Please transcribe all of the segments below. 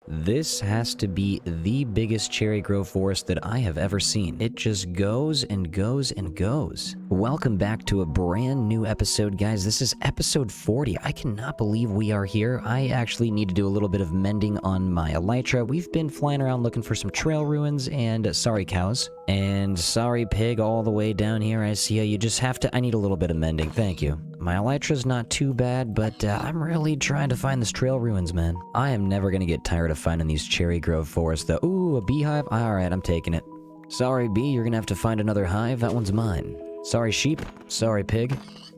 This has to be the biggest cherry grove forest that I have ever seen. It just goes and goes and goes. Welcome back to a brand new episode, guys. This is episode 40. I cannot believe we are here. I actually need to do a little bit of mending on my elytra. We've been flying around looking for some trail ruins, and sorry cows. And sorry pig all the way down here. I see you just have to, I need a little bit of mending. Thank you. My elytra's not too bad, but I'm really trying to find this trail ruins, man. I am never gonna get tired of finding these cherry grove forests though. Ooh, a beehive? Alright, I'm taking it. Sorry bee, you're gonna have to find another hive. That one's mine. Sorry sheep. Sorry pig.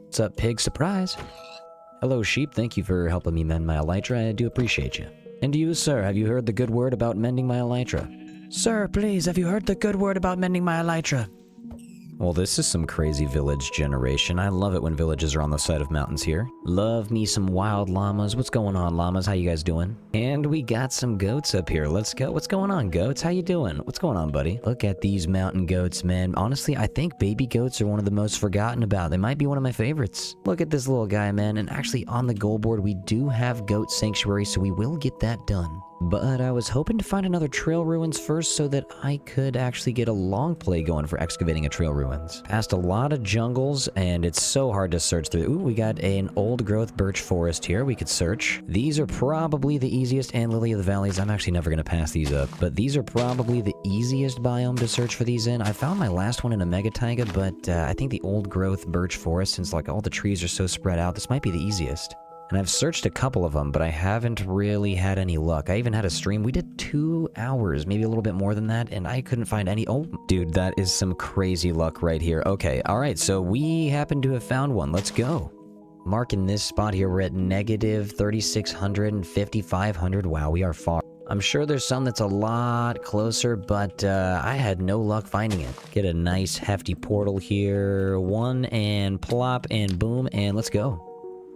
What's up pig? Surprise. Hello sheep, thank you for helping me mend my elytra. I do appreciate you. And you, sir, have you heard the good word about mending my elytra? Sir, please, have you heard the good word about mending my elytra? Well, this is some crazy village generation. I love it when villages are on the side of mountains here. Love me some wild llamas. What's going on, llamas? How you guys doing? And we got some goats up here. Let's go. What's going on, goats? How you doing? What's going on, buddy? Look at these mountain goats, man. Honestly, I think baby goats are one of the most forgotten about. They might be one of my favorites. Look at this little guy, man. And actually, on the goal board, we do have goat sanctuary, so we will get that done. But I was hoping to find another trail ruins first so that I could actually get a long play going for excavating a trail ruins. Past a lot of jungles, and it's so hard to search through. Ooh, we got an old growth birch forest here we could search. These are probably the easiest, and lily of the valleys. I'm actually never going to pass these up, but these are probably the easiest biome to search for these in. I found my last one in a mega taiga, but I think the old growth birch forest, since like all the trees are so spread out, this might be the easiest. And I've searched a couple of them, but I haven't really had any luck. I even had a stream. We did 2 hours, maybe a little bit more than that, and I couldn't find any. Oh, dude, that is some crazy luck right here. Okay, all right, so we happen to have found one. Let's go. Marking this spot here, we're at negative 3,600 and 5,500. Wow, we are far. I'm sure there's some that's a lot closer, but I had no luck finding it. Get a nice hefty portal here. One, and plop, and boom, and let's go.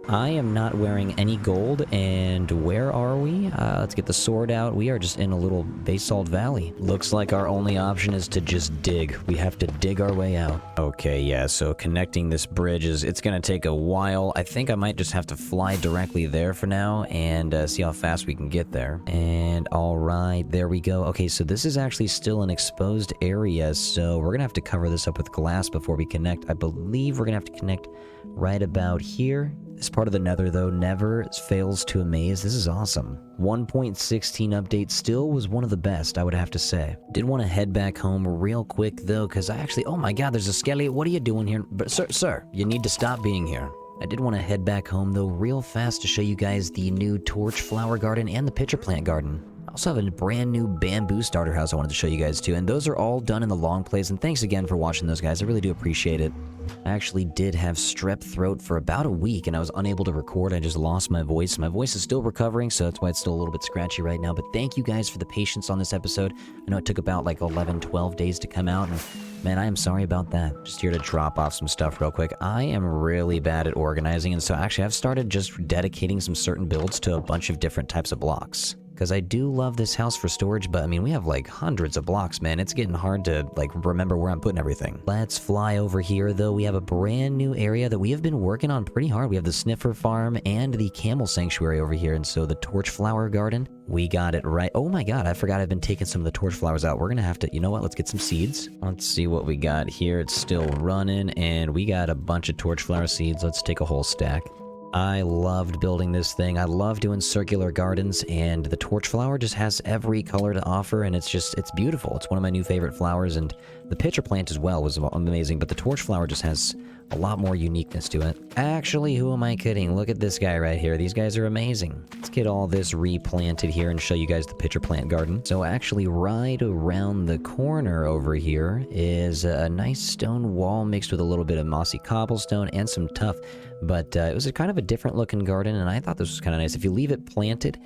I am not wearing any gold, and where are we? Let's get the sword out. We are just in a little basalt valley. Looks like our only option is to just dig. We have to dig our way out. Okay, yeah, so connecting this bridge it's gonna take a while. I think I might just have to fly directly there for now and see how fast we can get there. And alright, there we go. Okay, so this is actually still an exposed area, so we're gonna have to cover this up with glass before we connect. I believe we're gonna have to connect right about here. This part of the nether, though, never fails to amaze. This is awesome. 1.16 update still was one of the best, I would have to say. Did want to head back home real quick, though, because I actually... Oh my god, there's a skelly. What are you doing here? But, sir, you need to stop being here. I did want to head back home, though, real fast to show you guys the new torch flower garden and the pitcher plant garden. I also have a brand new bamboo starter house I wanted to show you guys too, and those are all done in the long plays, and thanks again for watching those, guys. I really do appreciate it. I actually did have strep throat for about a week, and I was unable to record. I just lost my voice. My voice is still recovering, so that's why it's still a little bit scratchy right now, but thank you guys for the patience on this episode. I know it took about like 11, 12 days to come out, and man, I am sorry about that. Just here to drop off some stuff real quick. I am really bad at organizing, and so actually I've started just dedicating some certain builds to a bunch of different types of blocks. Because I do love this house for storage, but I mean, we have like hundreds of blocks, man. It's getting hard to like remember where I'm putting everything. Let's fly over here, though. We have a brand new area that we have been working on pretty hard. We have the sniffer farm and the camel sanctuary over here, and so the torch flower garden, we got it right. Oh my god, I forgot I've been taking some of the torch flowers out. We're gonna have to, you know what, let's get some seeds. Let's see what we got here. It's still running, and we got a bunch of torch flower seeds. Let's take a whole stack. I loved building this thing. I love doing circular gardens, and the torch flower just has every color to offer, and it's beautiful. It's one of my new favorite flowers, and the pitcher plant as well was amazing, but the torch flower just has a lot more uniqueness to it. Actually, who am I kidding? Look at this guy right here. These guys are amazing. Let's get all this replanted here and show you guys the pitcher plant garden. So actually, right around the corner over here is a nice stone wall mixed with a little bit of mossy cobblestone and some tuff. But it was a kind of a different looking garden, and I thought this was kind of nice. If you leave it planted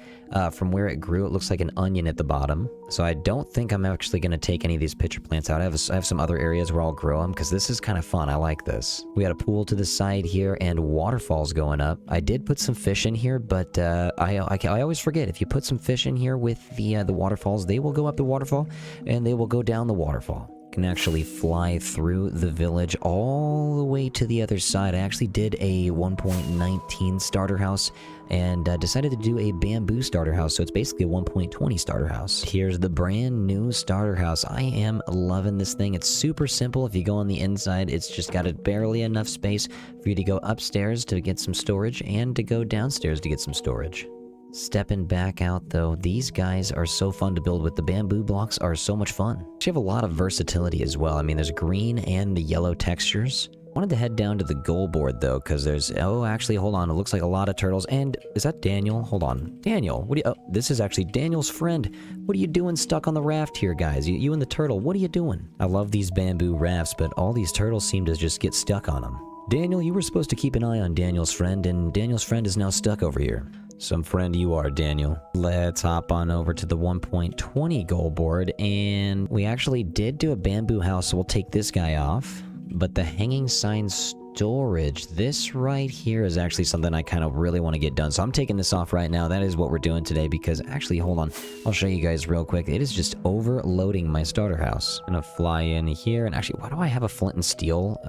from where it grew, it looks like an onion at the bottom. So I don't think I'm actually going to take any of these pitcher plants out. I have some other areas where I'll grow them, because this is kind of fun. I like this. We got a pool to the side here and waterfalls going up. I did put some fish in here, but I always forget. If you put some fish in here with the waterfalls, they will go up the waterfall, and they will go down the waterfall. can actually fly through the village all the way to the other side. I actually did a 1.19 starter house and decided to do a bamboo starter house, so it's basically a 1.20 starter house. Here's the brand new starter house. I am loving this thing. It's super simple. If you go on the inside, it's just got barely enough space for you to go upstairs to get some storage and to go downstairs to get some storage. Stepping back out though, these guys are so fun to build with. The bamboo blocks are so much fun. They have a lot of versatility as well. I mean, there's green and the yellow textures. Wanted to head down to the goal board though, because there's, oh, actually, hold on, it looks like a lot of turtles. And is that Daniel? Hold on. Daniel, what do you, oh, this is actually Daniel's friend. What are you doing stuck on the raft here, guys? You and the turtle, what are you doing? I love these bamboo rafts, but all these turtles seem to just get stuck on them. Daniel, you were supposed to keep an eye on Daniel's friend, and Daniel's friend is now stuck over here. Some friend you are, Daniel. Let's hop on over to the 1.20 goal board, and we actually did do a bamboo house, so we'll take this guy off. But the hanging sign storage, this right here is actually something I kind of really want to get done. So I'm taking this off right now. That is what we're doing today because actually, hold on. I'll show you guys real quick. It is just overloading my starter house. I'm going to fly in here. And actually, why do I have a flint and steel?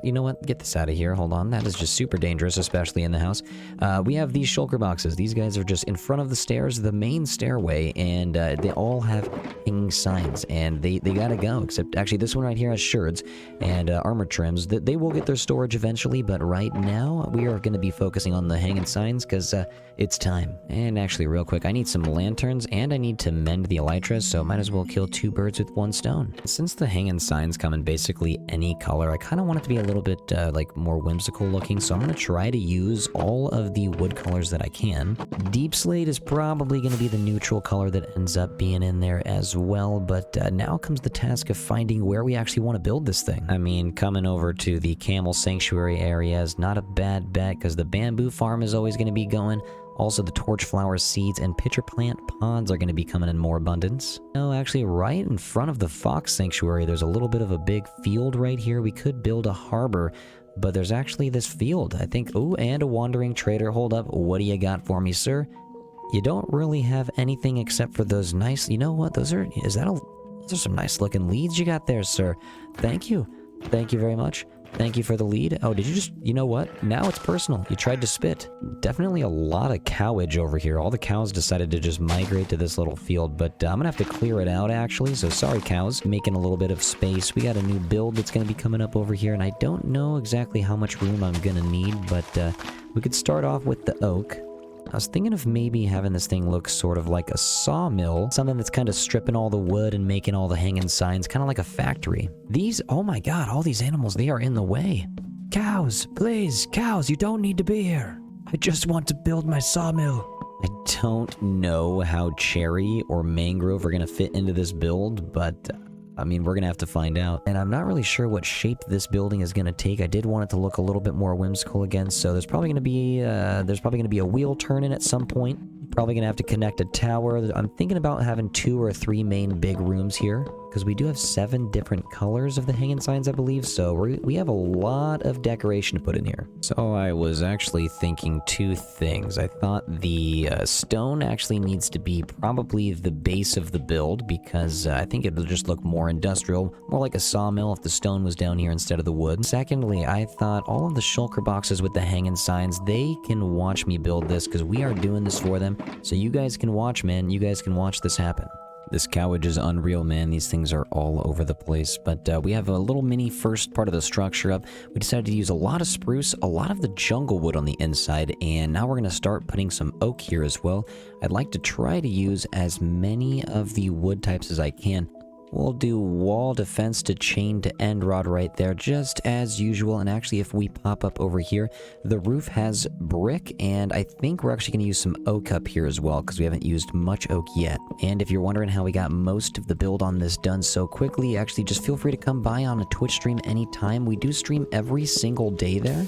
You know what? Get this out of here. Hold on. That is just super dangerous, especially in the house. We have these shulker boxes. These guys are just in front of the stairs, the main stairway, and they all have hanging signs. And they got to go. Except, actually, this one right here has sherds and armor trims. They will get their storage eventually, but right now we are going to be focusing on the hanging signs because it's time. And actually, real quick, I need some lanterns and I need to mend the elytras, so might as well kill two birds with one stone. Since the hanging signs come in basically any color, I kind of want it to be a little bit like more whimsical looking, so I'm going to try to use all of the wood colors that I can. Deep slate is probably going to be the neutral color that ends up being in there as well, but now comes the task of finding where we actually want to build this thing. I mean, coming over to the camel sanctuary area is not a bad bet because the bamboo farm is always going to be going. Also, the torch flower seeds and pitcher plant pods are going to be coming in more abundance. No, actually, right in front of the fox sanctuary, there's a little bit of a big field right here. We could build a harbor, but there's actually this field, I think. Oh, and a wandering trader. Hold up. What do you got for me, sir? You don't really have anything except for those nice... You know what? Those are some nice looking leads you got there, sir. Thank you. Thank you very much. Thank you for the lead. Oh, did you just... You know what? Now it's personal. You tried to spit. Definitely a lot of cowage over here. All the cows decided to just migrate to this little field, but I'm gonna have to clear it out, actually. So sorry, cows. Making a little bit of space. We got a new build that's gonna be coming up over here, and I don't know exactly how much room I'm gonna need, but we could start off with the oak. I was thinking of maybe having this thing look sort of like a sawmill, something that's kind of stripping all the wood and making all the hanging signs, kind of like a factory. These, oh my god, all these animals, they are in the way. Cows, please, cows, you don't need to be here. I just want to build my sawmill. I don't know how cherry or mangrove are going to fit into this build, but... I mean, we're going to have to find out. And I'm not really sure what shape this building is going to take. I did want it to look a little bit more whimsical again, so there's probably going to be a wheel turning at some point. Probably going to have to connect a tower. I'm thinking about having 2 or 3 main big rooms here, because we do have 7 different colors of the hanging signs, I believe, so we have a lot of decoration to put in here. So I was actually thinking 2 things. I thought the stone actually needs to be probably the base of the build, because I think it'll just look more industrial, more like a sawmill if the stone was down here instead of the wood. Secondly, I thought all of the shulker boxes with the hanging signs, they can watch me build this, because we are doing this for them. So you guys can watch, man. You guys can watch this happen. This cowage is unreal, man. These things are all over the place. But we have a little mini first part of the structure up. We decided to use a lot of spruce, a lot of the jungle wood on the inside, and now we're going to start putting some oak here as well. I'd like to try to use as many of the wood types as I can. We'll do wall defense to chain to end rod right there, just as usual. And actually, if we pop up over here, the roof has brick, and I think we're actually going to use some oak up here as well, because we haven't used much oak yet. And if you're wondering how we got most of the build on this done so quickly, actually, just feel free to come by on a Twitch stream anytime. We do stream every single day there.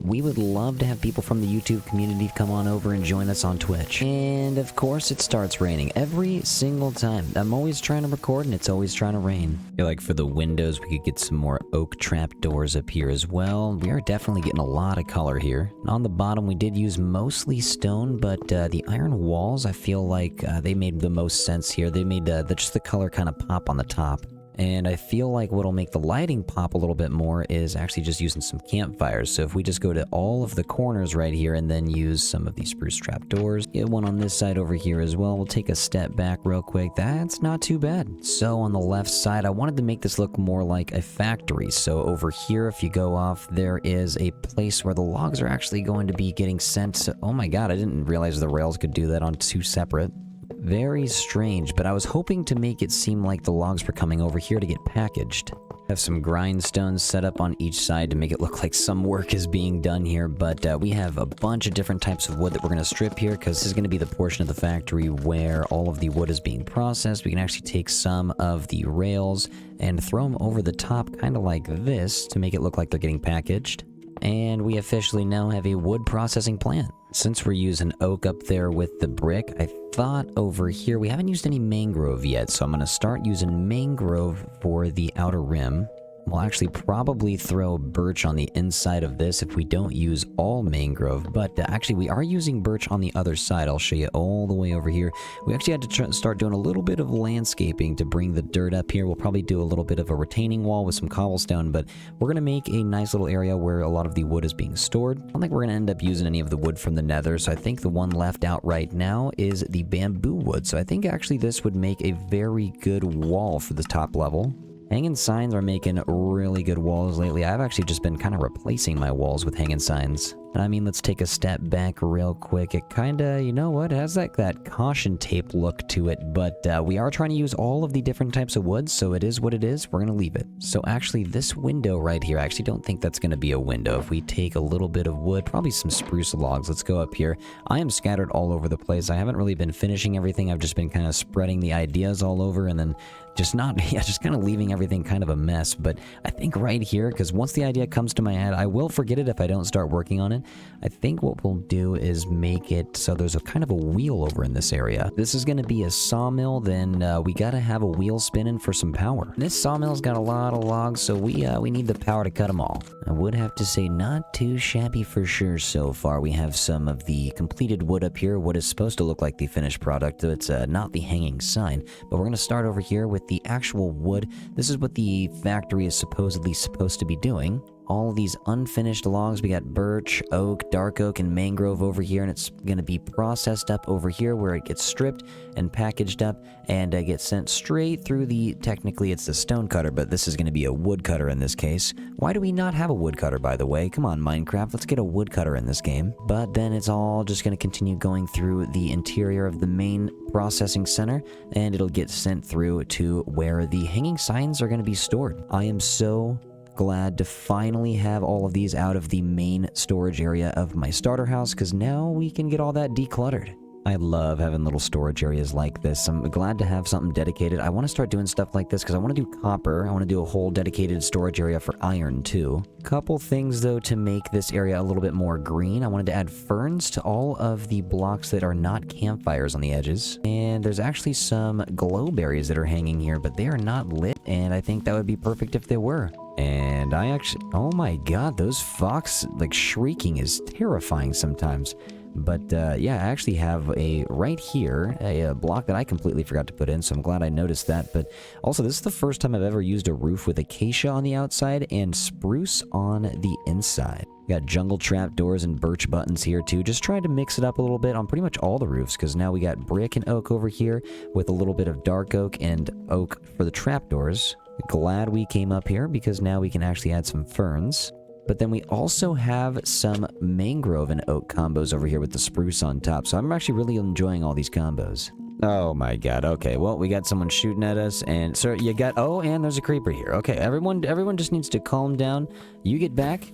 We would love to have people from the YouTube community come on over and join us on Twitch. And of course, it starts raining every single time. I'm always trying to record and it's always trying to rain. I feel like for the windows, we could get some more oak trap doors up here as well. We are definitely getting a lot of color here. On the bottom, we did use mostly stone, but the iron walls, I feel like they made the most sense here. They made just the color kind of pop on the top. And I feel like what'll make the lighting pop a little bit more is actually just using some campfires. So if we just go to all of the corners right here and then use some of these spruce trapdoors, get one on this side over here as well. We'll take a step back real quick. That's not too bad. So on the left side, I wanted to make this look more like a factory. So over here, if you go off, there is a place where the logs are actually going to be getting sent. Oh my god, I didn't realize the rails could do that on two separate. Very strange, but I was hoping to make it seem like the logs were coming over here to get packaged. Have some grindstones set up on each side to make it look like some work is being done here, but we have a bunch of different types of wood that we're going to strip here, because this is going to be the portion of the factory where all of the wood is being processed. We can actually take some of the rails and throw them over the top, kind of like this, to make it look like they're getting packaged. And we officially now have a wood processing plant. Since we're using oak up there with the brick, I thought over here, we haven't used any mangrove yet, so I'm going to start using mangrove for the outer rim. We'll actually probably throw birch on the inside of this if we don't use all mangrove, but actually we are using birch on the other side. I'll show you all the way over here. We actually had to start doing a little bit of landscaping to bring the dirt up here. We'll probably do a little bit of a retaining wall with some cobblestone, but we're going to make a nice little area where a lot of the wood is being stored. I don't think we're going to end up using any of the wood from the nether, so I think the one left out right now is the bamboo wood. So I think actually this would make a very good wall for the top level. Hanging signs are making really good walls lately. I've actually just been kind of replacing my walls with hanging signs. And I mean, let's take a step back real quick. It kind of, you know what, has that caution tape look to it, but we are trying to use all of the different types of wood, so it is what it is. We're going to leave it. So actually, this window right here, I actually don't think that's going to be a window. If we take a little bit of wood, probably some spruce logs, let's go up here. I am scattered all over the place. I haven't really been finishing everything. I've just been kind of spreading the ideas all over and then just kind of leaving everything kind of a mess. But I think right here, because once the idea comes to my head, I will forget it if I don't start working on it. I think what we'll do is make it so there's a kind of a wheel over in this area. This is going to be a sawmill, then we got to have a wheel spinning for some power. This sawmill's got a lot of logs, so we need the power to cut them all. I would have to say not too shabby for sure so far. We have some of the completed wood up here, what is supposed to look like the finished product, though it's not the hanging sign. But we're going to start over here with the actual wood. This is what the factory is supposedly supposed to be doing. All of these unfinished logs, we got birch, oak, dark oak, and mangrove over here, and it's going to be processed up over here where it gets stripped and packaged up and gets sent straight through technically it's the stone cutter, but this is going to be a wood cutter in this case. Why do we not have a wood cutter, by the way? Come on, Minecraft, let's get a wood cutter in this game. But then it's all just going to continue going through the interior of the main processing center, and it'll get sent through to where the hanging signs are going to be stored. I am so glad to finally have all of these out of the main storage area of my starter house, because now we can get all that decluttered. I love having little storage areas like this. I'm glad to have something dedicated. I want to start doing stuff like this because I want to do copper. I want to do a whole dedicated storage area for iron too. Couple things though to make this area a little bit more green. I wanted to add ferns to all of the blocks that are not campfires on the edges. And there's actually some glowberries that are hanging here, but they are not lit, and I think that would be perfect if they were. And I actually, oh my god, those fox shrieking is terrifying sometimes. But yeah, I actually have right here, a block that I completely forgot to put in, so I'm glad I noticed that. But also, this is the first time I've ever used a roof with acacia on the outside and spruce on the inside. We got jungle trap doors and birch buttons here too, just trying to mix it up a little bit on pretty much all the roofs, because now we got brick and oak over here with a little bit of dark oak and oak for the trap doors. Glad we came up here, because now we can actually add some ferns. But then we also have some mangrove and oak combos over here with the spruce on top. So I'm actually really enjoying all these combos. Oh my god, okay. Well, we got someone shooting at us, and sir, you got, oh, and there's a creeper here. Okay, everyone just needs to calm down. You get back.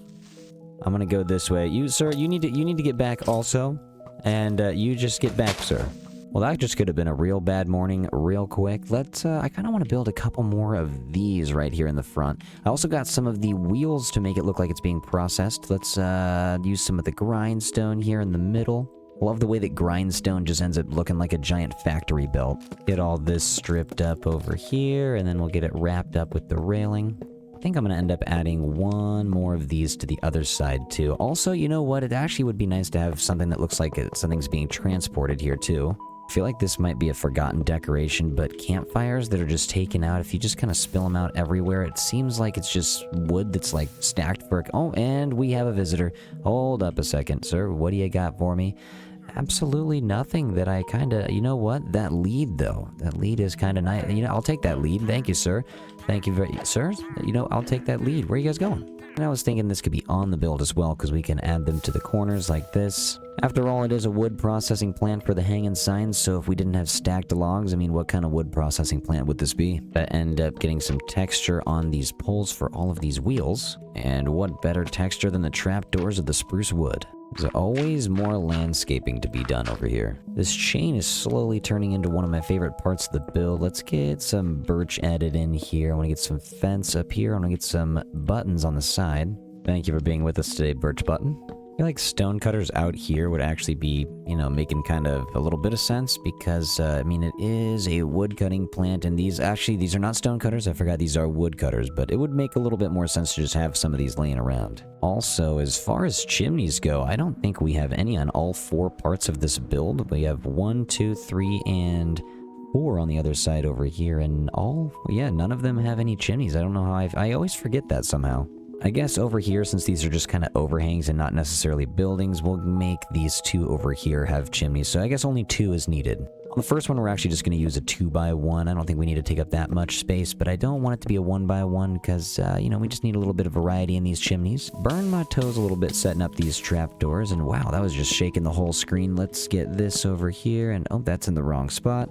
I'm gonna go this way. You, sir, you need to get back also. And you just get back, sir. Well, that just could have been a real bad morning real quick. Let's, I kind of want to build a couple more of these right here in the front. I also got some of the wheels to make it look like it's being processed. Let's use some of the grindstone here in the middle. Love the way that grindstone just ends up looking like a giant factory belt. Get all this stripped up over here, and then we'll get it wrapped up with the railing. I think I'm going to end up adding one more of these to the other side too. Also, you know what? It actually would be nice to have something that looks like something's being transported here too. I feel like this might be a forgotten decoration, but campfires that are just taken out, if you just kind of spill them out everywhere, it seems like it's just wood that's like stacked for... Oh, and we have a visitor. Hold up a second, sir. What do you got for me? Absolutely nothing that I kind of... You know what? That lead, though. That lead is kind of nice. You know, I'll take that lead. Thank you, sir. Thank you very... Sir? You know, I'll take that lead. Where are you guys going? And I was thinking this could be on the build as well, because we can add them to the corners like this. After all, it is a wood processing plant for the hanging signs, so if we didn't have stacked logs, I mean, what kind of wood processing plant would this be? That end up getting some texture on these poles for all of these wheels. And what better texture than the trapdoors of the spruce wood? There's always more landscaping to be done over here. This chain is slowly turning into one of my favorite parts of the build. Let's get some birch added in here. I want to get some fence up here. I want to get some buttons on the side. Thank you for being with us today, Birch Button. I feel like stone cutters out here would actually be, you know, making kind of a little bit of sense because, I mean, it is a wood cutting plant, and these are not stone cutters. I forgot these are wood cutters, but it would make a little bit more sense to just have some of these laying around. Also, as far as chimneys go, I don't think we have any on all 4 parts of this build. We have 1, 2, 3, and 4 on the other side over here, and none of them have any chimneys. I don't know how I always forget that somehow. I guess over here, since these are just kind of overhangs and not necessarily buildings, we'll make these 2 over here have chimneys. So I guess only 2 is needed. On the first one, we're actually just going to use a 2x1. I don't think we need to take up that much space, but I don't want it to be a 1x1 because, you know, we just need a little bit of variety in these chimneys. Burn my toes a little bit setting up these trapdoors, and wow, that was just shaking the whole screen. Let's get this over here, and oh, that's in the wrong spot.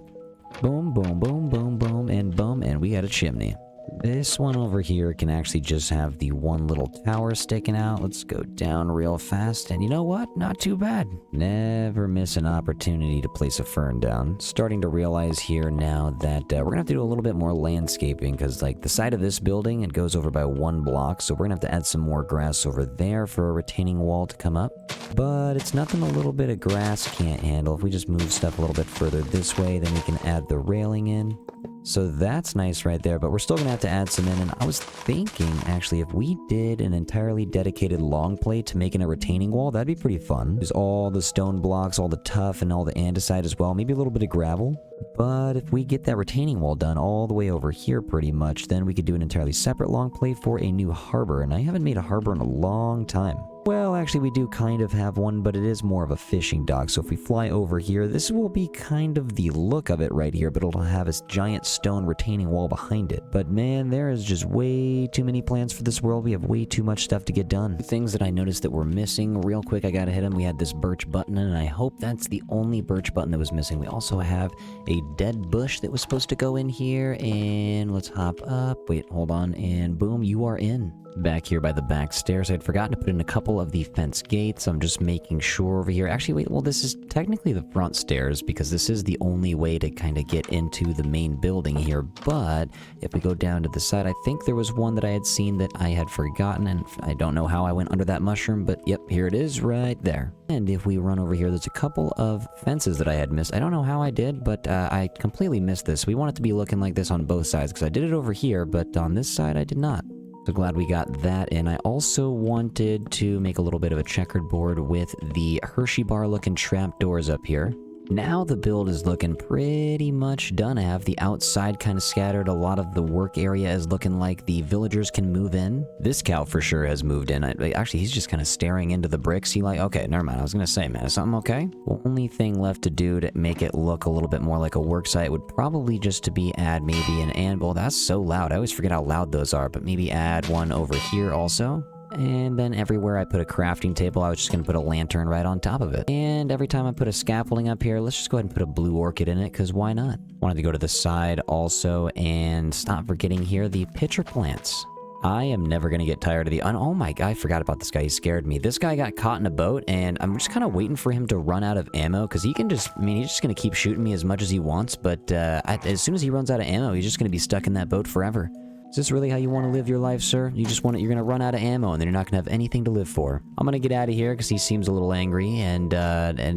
Boom, boom, boom, boom, boom, and we got a chimney. This one over here can actually just have the one little tower sticking out. Let's go down real fast. And you know what? Not too bad. Never miss an opportunity to place a fern down. Starting to realize here now that we're going to have to do a little bit more landscaping because like the side of this building, it goes over by 1 block. So we're going to have to add some more grass over there for a retaining wall to come up. But it's nothing a little bit of grass can't handle. If we just move stuff a little bit further this way, then we can add the railing in. So that's nice right there, but we're still going to have to add some in, and I was thinking, actually, if we did an entirely dedicated long plate to making a retaining wall, that'd be pretty fun. There's all the stone blocks, all the tuff, and all the andesite as well, maybe a little bit of gravel. But if we get that retaining wall done all the way over here pretty much, then we could do an entirely separate long plate for a new harbor, and I haven't made a harbor in a long time. Well, actually, we do kind of have one, but it is more of a fishing dock. So if we fly over here, this will be kind of the look of it right here, but it'll have a giant stone retaining wall behind it. But man, there is just way too many plans for this world. We have way too much stuff to get done. Things that I noticed that were missing real quick, I gotta hit them. We had this birch button, and I hope that's the only birch button that was missing. We also have a dead bush that was supposed to go in here, and let's hop up. Wait, hold on, and boom, you are in. Back here by the back stairs, I'd forgotten to put in a couple of the fence gates. I'm just making sure over here. Actually, wait, well, this is technically the front stairs because this is the only way to kind of get into the main building here. But if we go down to the side, I think there was one that I had seen that I had forgotten, and I don't know how I went under that mushroom, but yep, here it is right there. And if we run over here, there's a couple of fences that I had missed. I don't know how I did, but I completely missed this. We want it to be looking like this on both sides because I did it over here, but on this side, I did not. So glad we got that in. I also wanted to make a little bit of a checkered board with the Hershey bar looking trapdoors up here. Now the build is looking pretty much done. I have the outside kind of scattered. A lot of the work area is looking like the villagers can move in. This cow for sure has moved in. Actually, he's just kind of staring into the bricks. Okay, never mind. I was going to say, man, is something okay? The only thing left to do to make it look a little bit more like a work site would probably just to be add maybe an anvil. That's so loud. I always forget how loud those are, but maybe add one over here also. And then everywhere I put a crafting table, I was just going to put a lantern right on top of it. And every time I put a scaffolding up here, let's just go ahead and put a blue orchid in it, because why not? Wanted to go to the side also, and stop forgetting here the pitcher plants. I am never going to get tired of the... Oh my god, I forgot about this guy. He scared me. This guy got caught in a boat, and I'm just kind of waiting for him to run out of ammo, because he can just... he's just going to keep shooting me as much as he wants, but as soon as he runs out of ammo, he's just going to be stuck in that boat forever. Is this really how you want to live your life, sir? You just want it, you're going to run out of ammo, and then you're not going to have anything to live for. I'm going to get out of here because he seems a little angry, and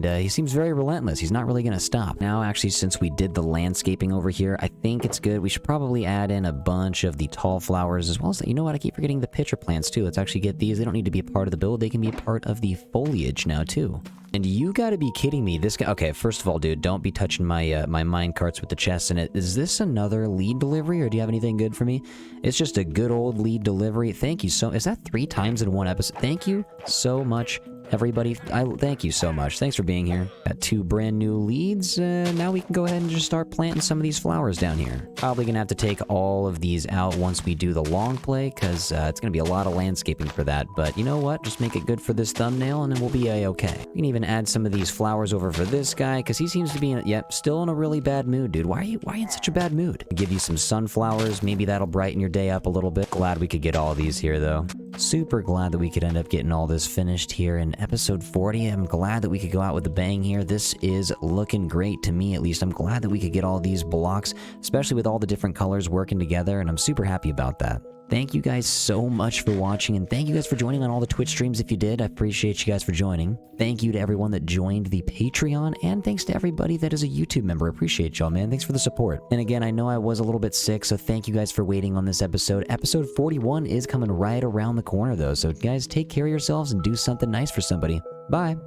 he seems very relentless. He's not really going to stop. Now, actually, since we did the landscaping over here, I think it's good. We should probably add in a bunch of the tall flowers, as well as, you know what, I keep forgetting the pitcher plants, too. Let's actually get these. They don't need to be a part of the build. They can be a part of the foliage now, too. And you gotta be kidding me. This guy, okay, first of all, dude, don't be touching my my mine carts with the chests in it. Is this another lead delivery, or do you have anything good for me? It's just a good old lead delivery. Thank you so, is that 3 times in one episode? Thank you so much, everybody. Thank you so much. Thanks for being here. Got 2 brand new leads. Now we can go ahead and just start planting some of these flowers down here. Probably gonna have to take all of these out once we do the long play, because it's gonna be a lot of landscaping for that. But you know what? Just make it good for this thumbnail, and then we'll be a-okay. We can even add some of these flowers over for this guy, because he seems to be in, yep, still in a really bad mood, dude. Why in such a bad mood? Give you some sunflowers. Maybe that'll brighten your day up a little bit. Glad we could get all these here, though. Super glad that we could end up getting all this finished here in episode 40. I'm glad that we could go out with a bang here. This is looking great to me, at least. I'm glad that we could get all these blocks, especially with all the different colors working together, and I'm super happy about that. Thank you guys so much for watching, and thank you guys for joining on all the Twitch streams if you did. I appreciate you guys for joining. Thank you to everyone that joined the Patreon, and thanks to everybody that is a YouTube member. Appreciate y'all, man. Thanks for the support. And again, I know I was a little bit sick, so thank you guys for waiting on this episode. Episode 41 is coming right around the corner, though, so guys, take care of yourselves and do something nice for somebody. Bye.